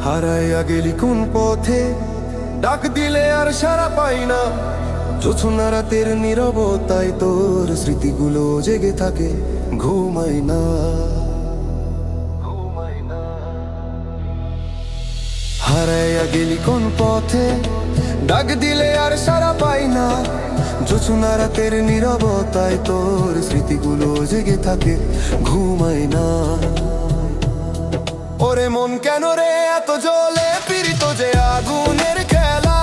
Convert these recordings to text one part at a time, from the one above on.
হারাইয়া গেলি কোন পথে, ডাক দিলে আর সাড়া পাই না। জোছনা রাতের নীরবতায় তোর স্মৃতিগুলো জেগে থাকে, ঘুমায় না। হারাইয়া গেলি কোন পথে, ডাক দিলে আর সাড়া পাই না। জোছনা রাতের নীরবতায় তোর স্মৃতিগুলো জেগে থাকে, ঘুমায় না। ওরে মন কেন রে এত জ্বলে, পীড়িত যে আগুনের খেলা।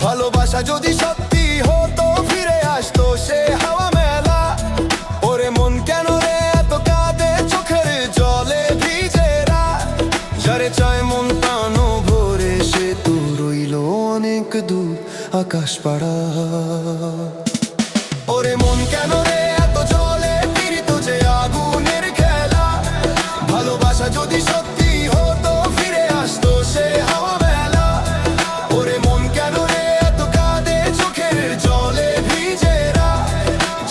ভালোবাসা যদি সত্যি হতো, ফিরে আসতো সে হাওয়া মেলা। ওরে মন কেন রে এত কাঁদে, চোখের জলে ভিজেরা। যারে চায় মন প্রাণো ভরে, সে তো রইল অনেক দূর আকাশ পাড়া। ওরে মন কেন রে এত জ্বলে, পীড়িত যে আগুনের খেলা। ভালোবাসা যদি সত্যি হতো, ফিরে আসতো সে হাওয়া মেলা। ওরে মন কেন রে এত কাঁদে, চোখের জলে ভিজেরা।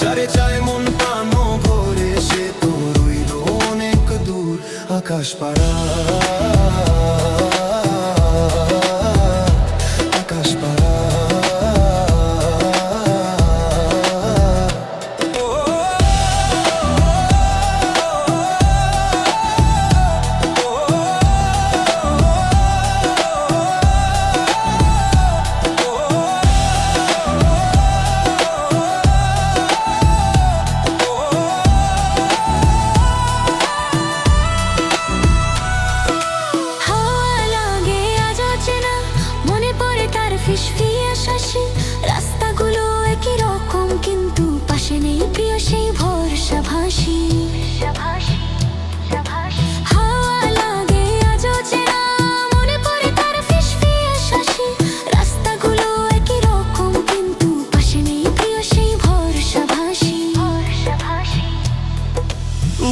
যারে চায় মন প্রাণো ভরে, সে তো রইল অনেক দূর আকাশ পাড়া। আকাশ পাড়া। ফিসফিয়ে শাসি রাস্তাগুলো একই রকম, কিন্তু পাশে নেই প্রিয় সেই ভরসা ভাসি। হাওয়া লাগে আজও চেনা, মনে পড়ে তার ফিসফিয়ে শাসি। রাস্তাগুলো একই রকম, কিন্তু পাশে নেই প্রিয় সেই ভরসা ভাসি।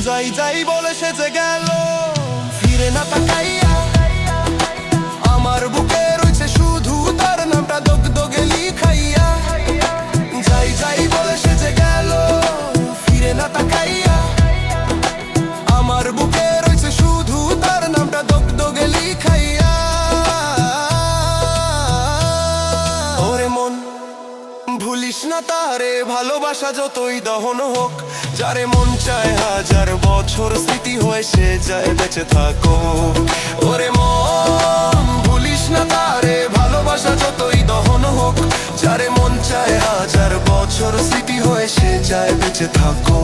যাই যাই বলে সে যে গেল, ফিরে না তাকাইয়া। আমার বুকে রয়েছে শুধু তার নামটা দগদগে লিখাইয়া। যাই যাই বলে সে যে গেল, ফিরে না তাকাইয়া। আমার বুকে রয়েছে শুধু তার নামটা দগদগে লিখাইয়া। ওরে মন ভুলিস না তারে, ভালোবাসা যতই দহন হোক। যারে মন চায় হাজার বছর স্মৃতি হয়ে সে যায় বেঁচে থাকো। ওরে মন ভুলিস না তারে, ভালোবাসা যতই দহন হোক। যারে মন চায় হাজার বছর স্মৃতি হয়ে সে যায় বেঁচে থাকো।